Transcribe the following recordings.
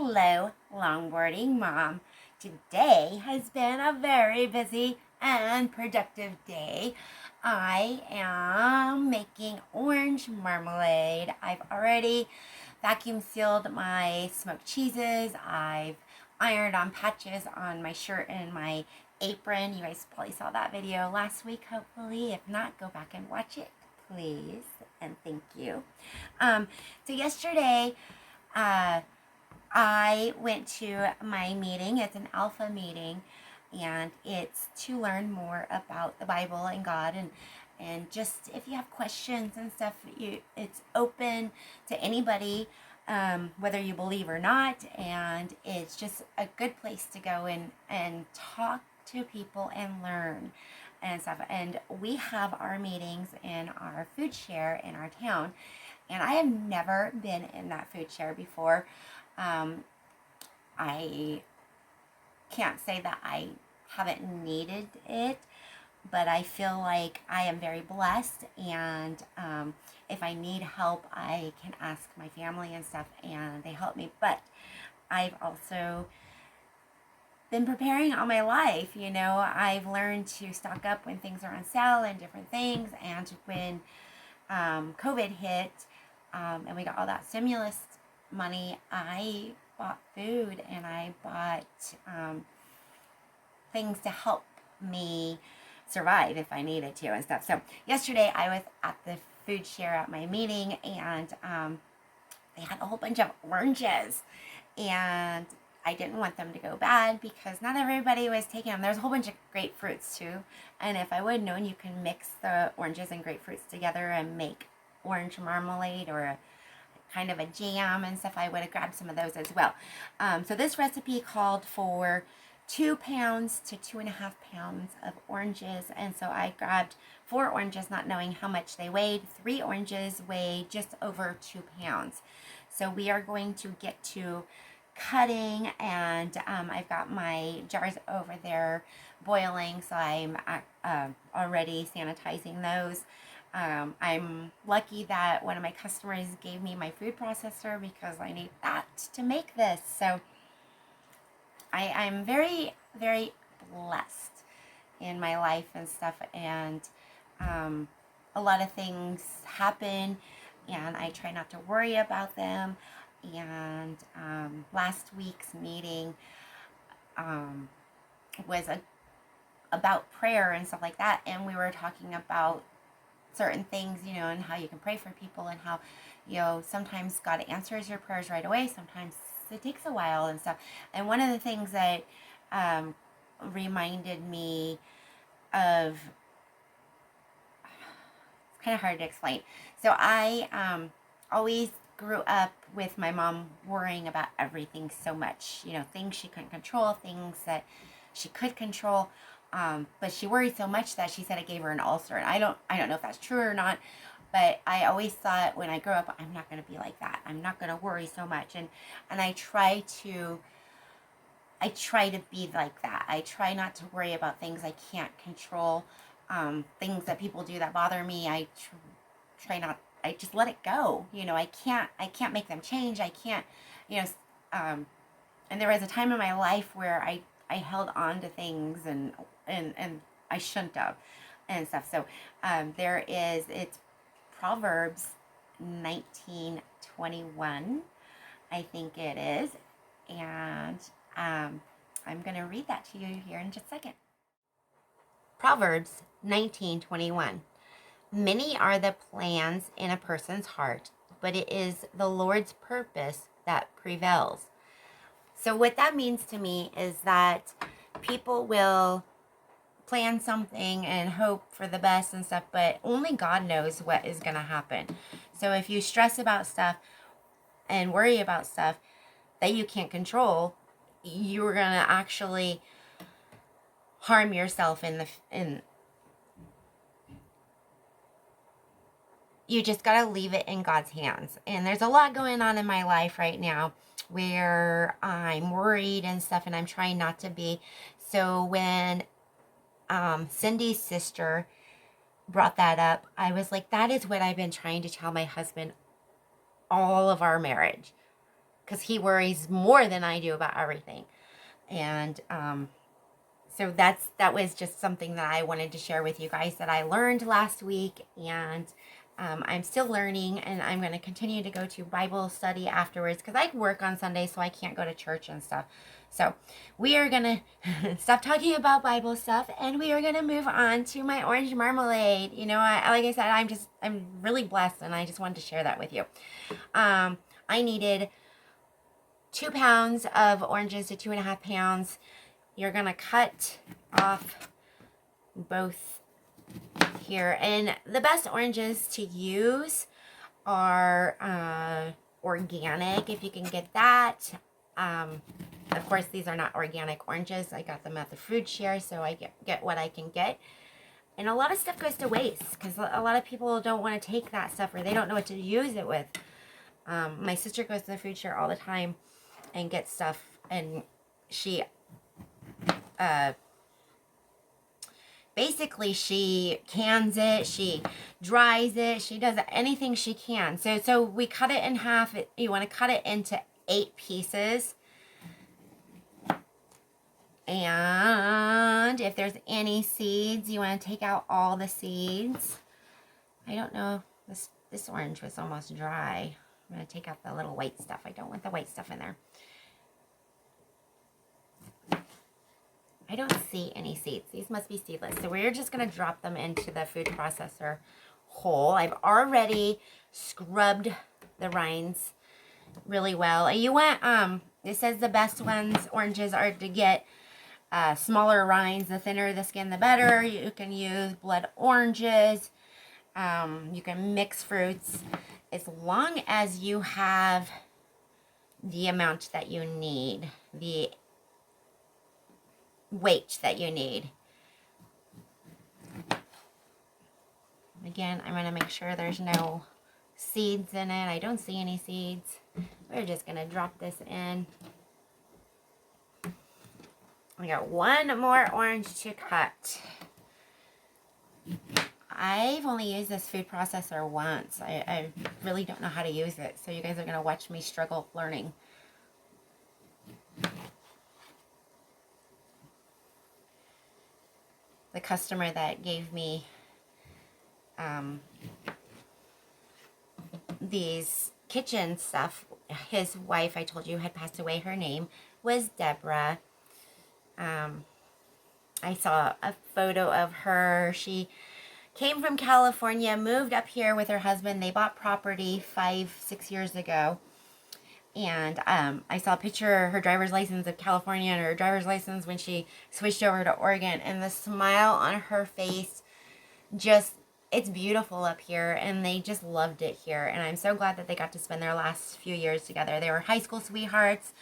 Hello, longboarding mom. Today has been a very busy and productive day. I am making orange marmalade. I've already vacuum sealed my smoked cheeses. I've ironed on patches on my shirt and my apron. You guys probably saw that video last week, hopefully. If not, go back and watch it, please. And thank you. So yesterday, I went to my meeting. It's an alpha meeting, and it's to learn more about the Bible and God, and just if you have questions and stuff, it's open to anybody, whether you believe or not, and it's just a good place to go and talk to people and learn and stuff. And we have our meetings in our food share in our town, and I have never been in that food share before. I can't say that I haven't needed it, but I feel like I am very blessed, and if I need help, I can ask my family and stuff, and they help me. But I've also been preparing all my life. I've learned to stock up when things are on sale and different things, and when COVID hit, and we got all that stimulus money, I bought food, and I bought things to help me survive if I needed to and stuff. So yesterday I was at the food share at my meeting, and they had a whole bunch of oranges, and I didn't want them to go bad because not everybody was taking them. There's a whole bunch of grapefruits too, and if I would have known you can mix the oranges and grapefruits together and make orange marmalade or a kind of a jam and stuff, I would have grabbed some of those as well. So this recipe called for 2 pounds to 2.5 pounds of oranges, and so I grabbed 4 oranges, not knowing how much they weighed. 3 oranges weigh just over 2 pounds. So we are going to get to cutting, and I've got my jars over there boiling, so I'm already sanitizing those. I'm lucky that one of my customers gave me my food processor because I need that to make this. So I'm very, very blessed in my life and stuff, and a lot of things happen, and I try not to worry about them. And last week's meeting was about prayer and stuff like that, and we were talking about certain things, and how you can pray for people, and how, sometimes God answers your prayers right away, sometimes it takes a while and stuff. And one of the things that reminded me of, it's kind of hard to explain. So I always grew up with my mom worrying about everything so much, things she couldn't control, things that she could control. But she worried so much that she said it gave her an ulcer. And I don't know if that's true or not, but I always thought when I grew up, I'm not going to be like that. I'm not going to worry so much. And I try to be like that. I try not to worry about things I can't control, things that people do that bother me. I just let it go. I can't make them change. I can't, and there was a time in my life where I held on to things and I shouldn't have and stuff. So it's Proverbs 19:21, I think it is, and I'm going to read that to you here in just a second. Proverbs 19:21. Many are the plans in a person's heart, but it is the Lord's purpose that prevails. So what that means to me is that people will plan something and hope for the best and stuff, but only God knows what is going to happen. So if you stress about stuff and worry about stuff that you can't control, you're going to actually harm yourself you just got to leave it in God's hands. And there's a lot going on in my life right now where I'm worried and stuff, and I'm trying not to be. So when Cindy's sister brought that up, I was like, that is what I've been trying to tell my husband all of our marriage. because he worries more than I do about everything. And so that was just something that I wanted to share with you guys that I learned last week, and I'm still learning, and I'm going to continue to go to Bible study afterwards because I work on Sunday, so I can't go to church and stuff. So we are going to stop talking about Bible stuff, and we are going to move on to my orange marmalade. You know, like I said, I'm really blessed, and I just wanted to share that with you. I needed 2 pounds of oranges to 2.5 pounds. You're going to cut off both here. And the best oranges to use are organic, if you can get that. Of course, these are not organic oranges. I got them at the food share, so I get what I can get. And a lot of stuff goes to waste because a lot of people don't want to take that stuff, or they don't know what to use it with. My sister goes to the food share all the time and gets stuff, and she basically she cans it, she dries it, she does anything she can. So we cut it in half. You want to cut it into 8 pieces. And if there's any seeds, you want to take out all the seeds. I don't know, this orange was almost dry. I'm going to take out the little white stuff. I don't want the white stuff in there. I don't see any seeds. These must be seedless. So we're just going to drop them into the food processor whole. I've already scrubbed the rinds really well. You want, it says the best oranges are to get smaller rinds. The thinner the skin, the better. You can use blood oranges. You can mix fruits as long as you have the amount that you need, the weight that you need. Again, I'm going to make sure there's no seeds in it. I don't see any seeds. We're just going to drop this in. I got one more orange to cut. I've only used this food processor once. I really don't know how to use it, so you guys are going to watch me struggle learning. The customer that gave me these kitchen stuff, his wife, I told you, had passed away. Her name was Deborah. I saw a photo of her. She came from California, moved up here with her husband. They bought property 5-6 years ago. And I saw a picture, her driver's license of California and her driver's license when she switched over to Oregon. And the smile on her face, just, it's beautiful up here. And they just loved it here. And I'm so glad that they got to spend their last few years together. They were high school sweethearts,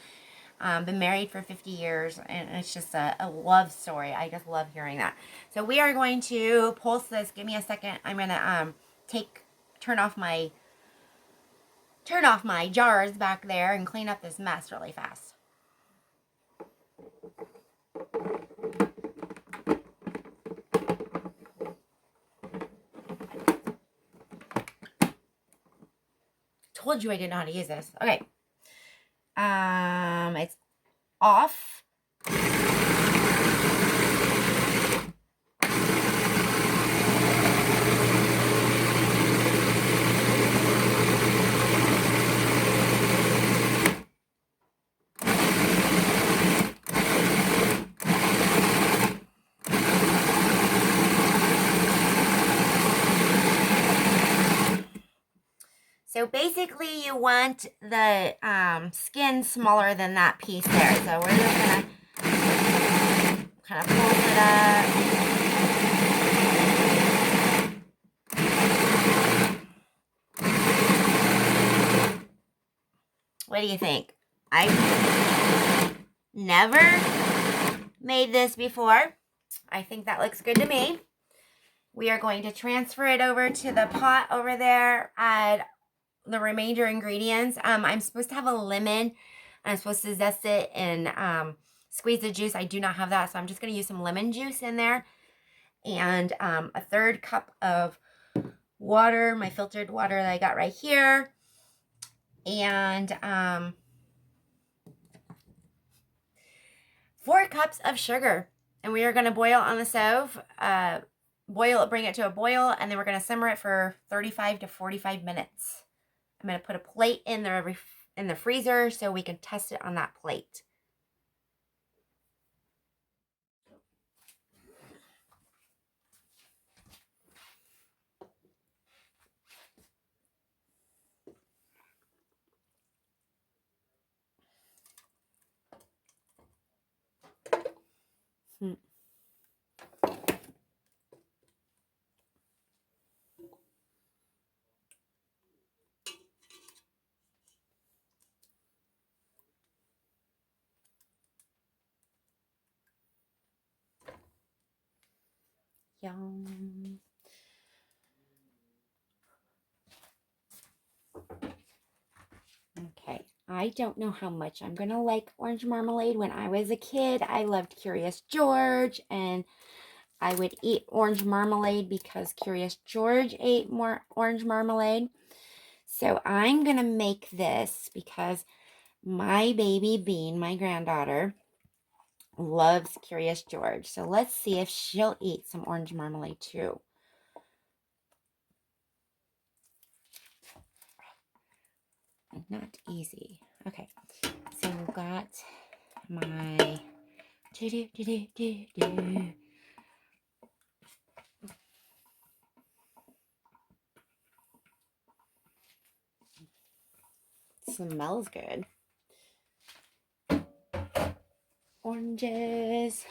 been married for 50 years. And it's just a love story. I just love hearing that. So we are going to pulse this. Give me a second. I'm going to turn off my jars back there and clean up this mess really fast. Told you I didn't know how to use this. Okay. It's off. So basically you want the skin smaller than that piece there. So we're just going to kind of pull it up. What do you think? I've never made this before. I think that looks good to me. We are going to transfer it over to the pot over there, add the remainder ingredients. I'm supposed to have a lemon. I'm supposed to zest it and squeeze the juice. I do not have that, so I'm just going to use some lemon juice in there. And a 1/3 cup of water, my filtered water that I got right here. And 4 cups of sugar. And we are going to boil on the stove. Boil it, bring it to a boil, and then we're going to simmer it for 35 to 45 minutes. I'm going to put a plate in the freezer so we can test it on that plate. Yum. Okay, I don't know how much I'm gonna like orange marmalade. When I was a kid, I loved Curious George, and I would eat orange marmalade because Curious George ate more orange marmalade. So I'm gonna make this because my baby Bean, my granddaughter, loves Curious George. So let's see if she'll eat some orange marmalade too. Not easy. Okay, so we've got my smells good. Oranges.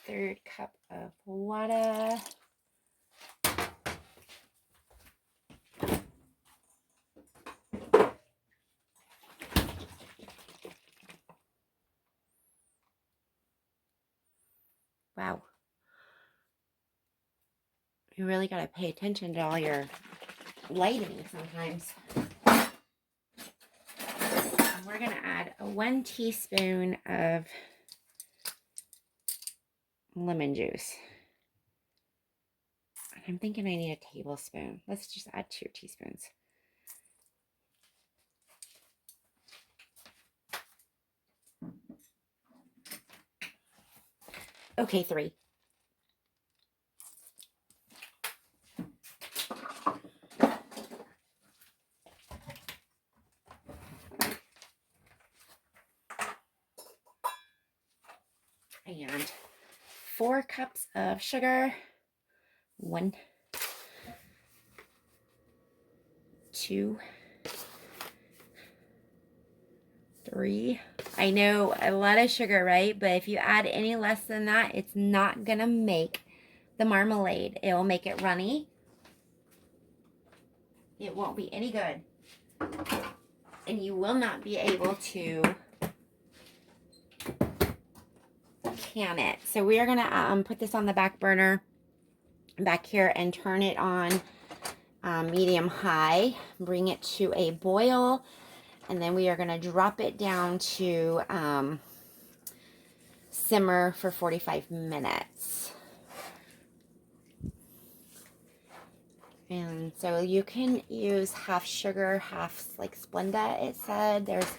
1/3 cup of water. Wow. You really got to pay attention to all your lighting sometimes. We're going to add 1 teaspoon of lemon juice. I'm thinking I need a tablespoon. Let's just add 2 teaspoons. Okay, 3. And 4 cups of sugar. 1, 2, 3. I know a lot of sugar, right? But if you add any less than that, it's not gonna make the marmalade. It will make it runny. It won't be any good. And you will not be able to can it. So we are gonna put this on the back burner back here and turn it on medium high. Bring it to a boil, and then we are gonna drop it down to simmer for 45 minutes. And so you can use half sugar, half like Splenda, it said. There's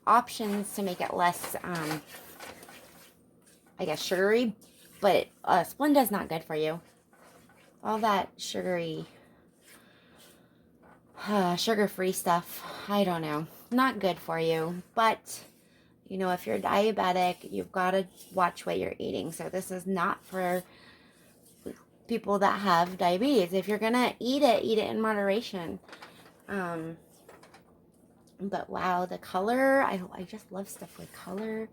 options to make it less, I guess, sugary, but Splenda is not good for you. All that sugary, sugar-free stuff, I don't know, not good for you. But, you know, if you're diabetic, you've got to watch what you're eating. So this is not for people that have diabetes. If you're gonna eat it in moderation. But wow, the color, I just love stuff with color,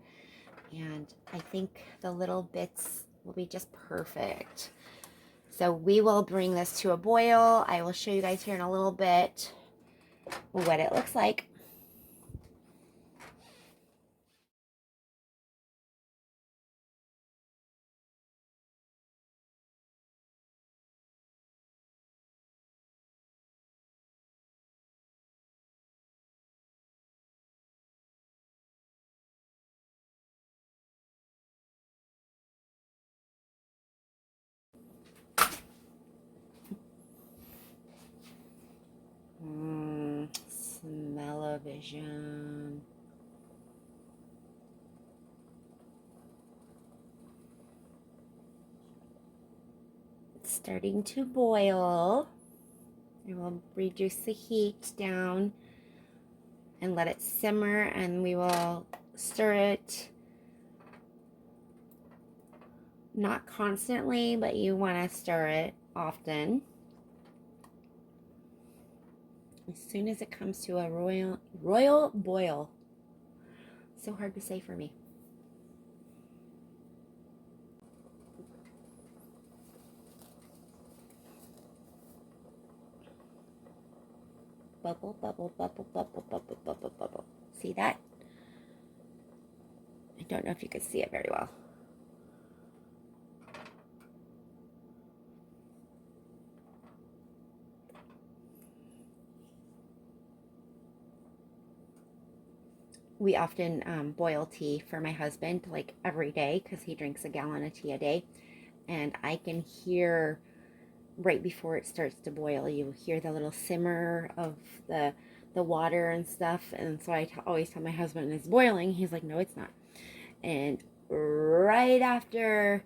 and I think the little bits will be just perfect. So we will bring this to a boil. I will show you guys here in a little bit what it looks like. Smell vision. It's starting to boil. I will reduce the heat down and let it simmer, and we will stir it not constantly, but you want to stir it often. As soon as it comes to a royal boil. So hard to say for me. Bubble, bubble, bubble, bubble, bubble, bubble, bubble. See that? I don't know if you can see it very well. We often boil tea for my husband like every day because he drinks a gallon of tea a day. And I can hear right before it starts to boil, you hear the little simmer of the water and stuff. And so I always tell my husband it's boiling. He's like, no, it's not. And right after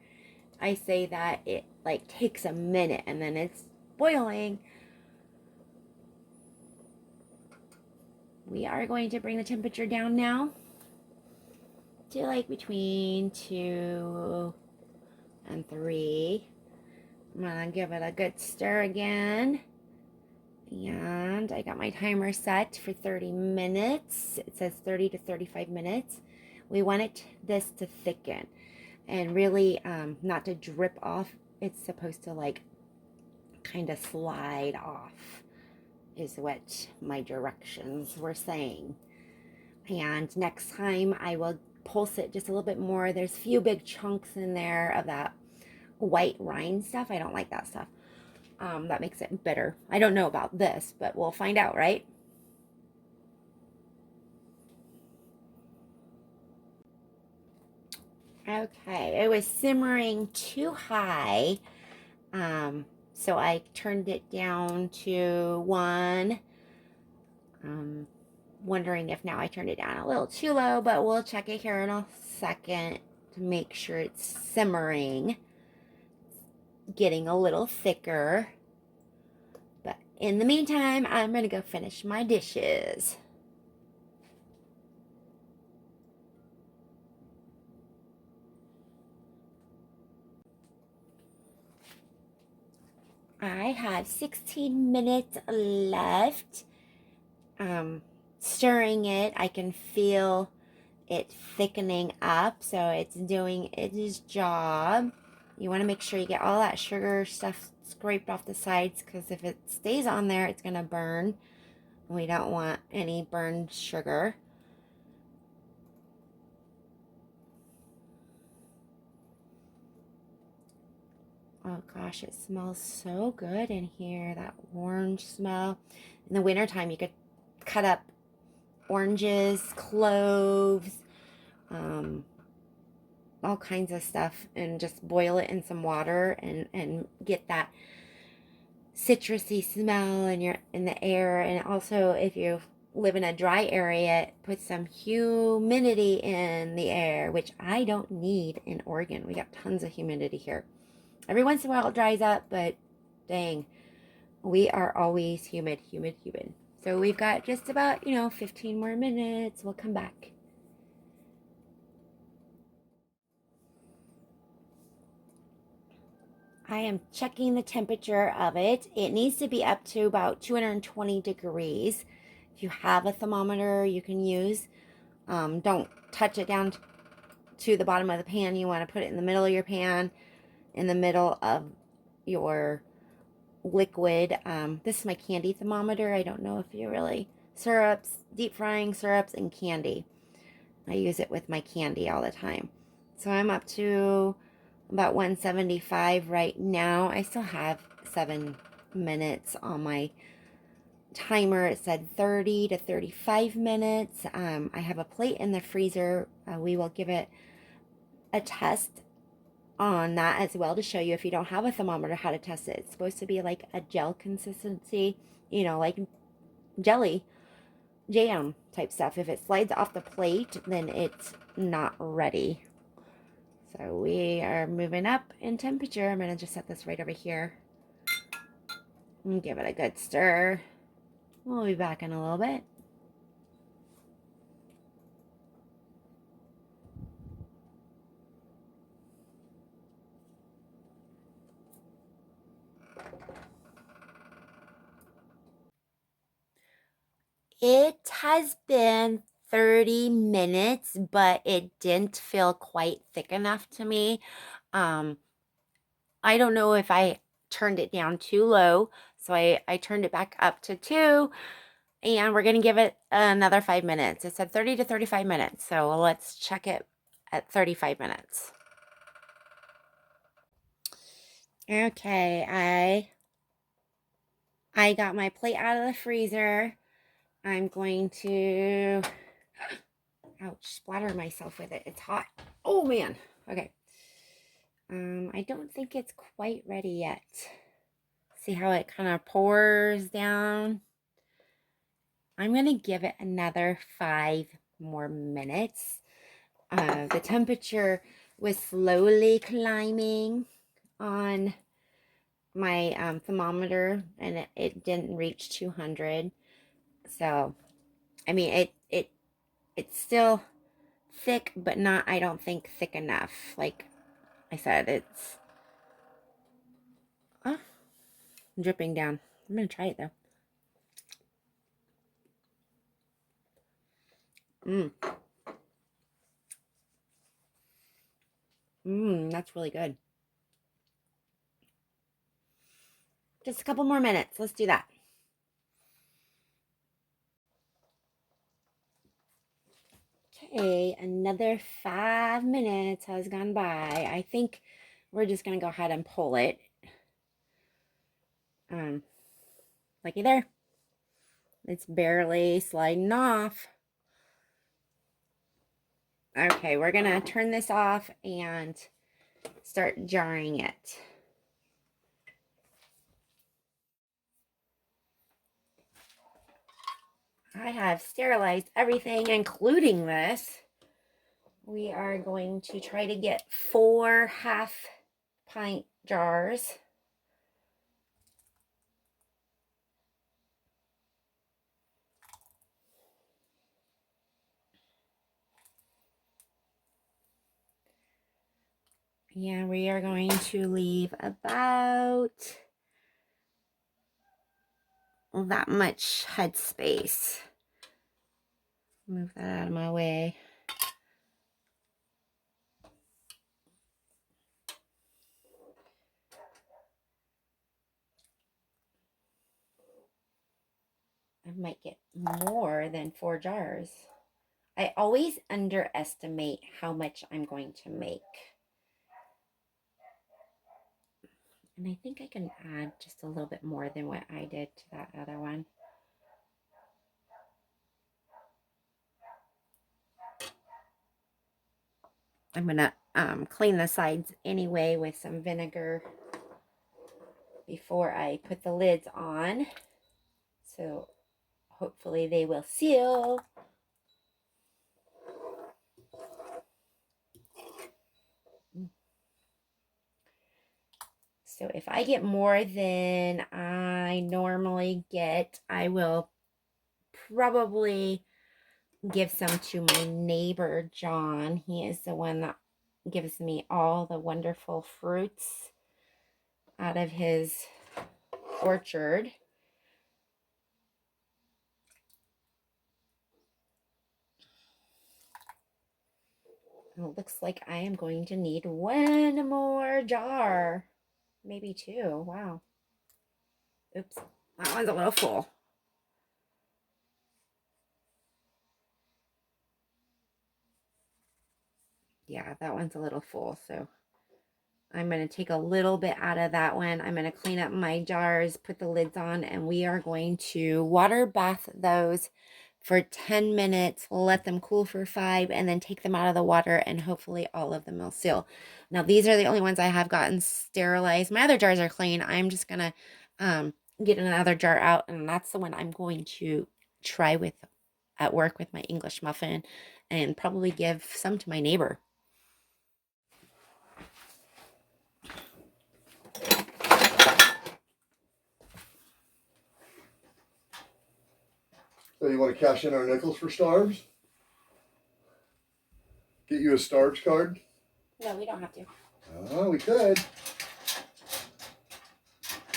I say that, it like takes a minute and then it's boiling. We are going to bring the temperature down now to like between 2 and 3. I'm gonna give it a good stir again. And I got my timer set for 30 minutes. It says 30 to 35 minutes. We want this to thicken and really not to drip off. It's supposed to like kind of slide off is what my directions were saying. And next time I will pulse it just a little bit more. There's a few big chunks in there of that white rind stuff. I don't like that stuff. That makes it bitter. I don't know about this, but we'll find out, right? Okay, it was simmering too high. So I turned it down to 1. Wondering if now I turned it down a little too low, but we'll check it here in a second to make sure it's simmering, getting a little thicker. But in the meantime, I'm gonna go finish my dishes. I have 16 minutes left. Stirring it, I can feel it thickening up, so it's doing its job. You want to make sure you get all that sugar stuff scraped off the sides, because if it stays on there, it's going to burn. We don't want any burned sugar. Oh gosh, it smells so good in here, that orange smell. In the wintertime, you could cut up oranges, cloves, all kinds of stuff, and just boil it in some water and get that citrusy smell in the air. And also, if you live in a dry area, put some humidity in the air, which I don't need in Oregon. We got tons of humidity here. Every once in a while it dries up, but dang, we are always humid. So we've got just about, 15 more minutes. We'll come back. I am checking the temperature of it. It needs to be up to about 220 degrees. If you have a thermometer, you can use. Don't touch it down to the bottom of the pan. You want to put it in the middle of your pan, in the middle of your liquid. This is my candy thermometer. I don't know if you really... Syrups, deep frying syrups, and candy. I use it with my candy all the time. So I'm up to about 175 right now. I still have 7 minutes on my timer. It said 30 to 35 minutes. I have a plate in the freezer. We will give it a test on that as well to show you, if you don't have a thermometer, how to test it. It's supposed to be like a gel consistency, like jelly, jam type stuff. If it slides off the plate, then it's not ready. So we are moving up in temperature. I'm going to just set this right over here and give it a good stir. We'll be back in a little bit. It has been 30 minutes, but it didn't feel quite thick enough to me. I don't know if I turned it down too low, so I turned it back up to 2, and we're going to give it another 5 minutes. It said 30 to 35 minutes, so let's check it at 35 minutes. Okay, I got my plate out of the freezer. I'm going to, ouch, splatter myself with it. It's hot. Oh man. Okay. I don't think it's quite ready yet. See how it kind of pours down? I'm going to give it another 5 more minutes. The temperature was slowly climbing on my thermometer, and it didn't reach 200. So, I mean, it's still thick, but not, I don't think, thick enough. Like I said, it's dripping down. I'm going to try it, though. That's really good. Just a couple more minutes. Let's do that. Okay, another 5 minutes has gone by. I think we're just gonna go ahead and pull it. Looky there. It's barely sliding off. Okay, we're gonna turn this off and start jarring it. I have sterilized everything, including this. We are going to try to get 4 half-pint jars. Yeah, we are going to leave about that much headspace. Move that out of my way. I might get more than 4 jars. I always underestimate how much I'm going to make. And I think I can add just a little bit more than what I did to that other one. I'm going to clean the sides anyway with some vinegar before I put the lids on. So hopefully they will seal. So if I get more than I normally get, I will probably give some to my neighbor, John. He is the one that gives me all the wonderful fruits out of his orchard. And it looks like I am going to need 1 more jar. Maybe 2. Wow. Oops. That one's a little full. Yeah, that one's a little full, so I'm going to take a little bit out of that one. I'm going to clean up my jars, put the lids on, and we are going to water bath those for 10 minutes, let them cool for 5, and then take them out of the water, and hopefully all of them will seal. Now, these are the only ones I have gotten sterilized. My other jars are clean. I'm just going to get another jar out, and that's the one I'm going to try with at work with my English muffin and probably give some to my neighbor. So you want to cash in our nickels for Starbs? Get you a Starbs card? No, we don't have to. Oh, we could.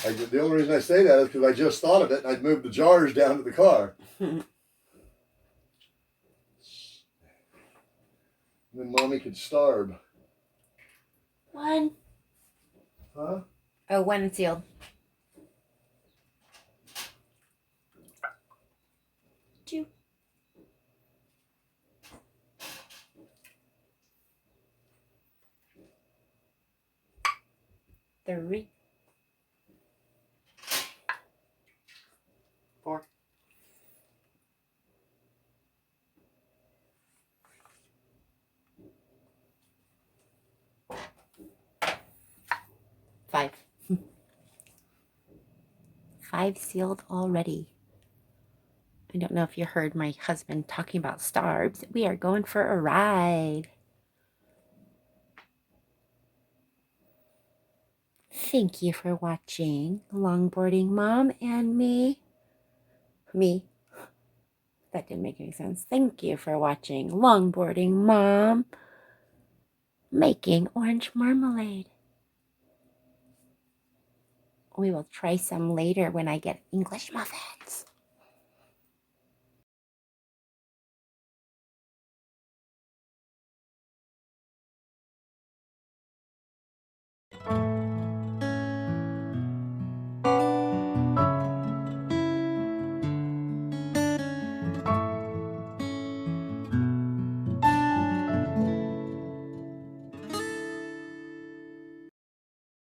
The only reason I say that is because I just thought of it and I'd moved the jars down to the car. Then Mommy could starve. One. Huh? Oh, one sealed. Two. Three. 4. 5. 5 sealed already. I don't know if you heard my husband talking about Starbs. We are going for a ride. Thank you for watching Longboarding Mom and me. Me. That didn't make any sense. Thank you for watching Longboarding Mom making orange marmalade. We will try some later when I get English muffins.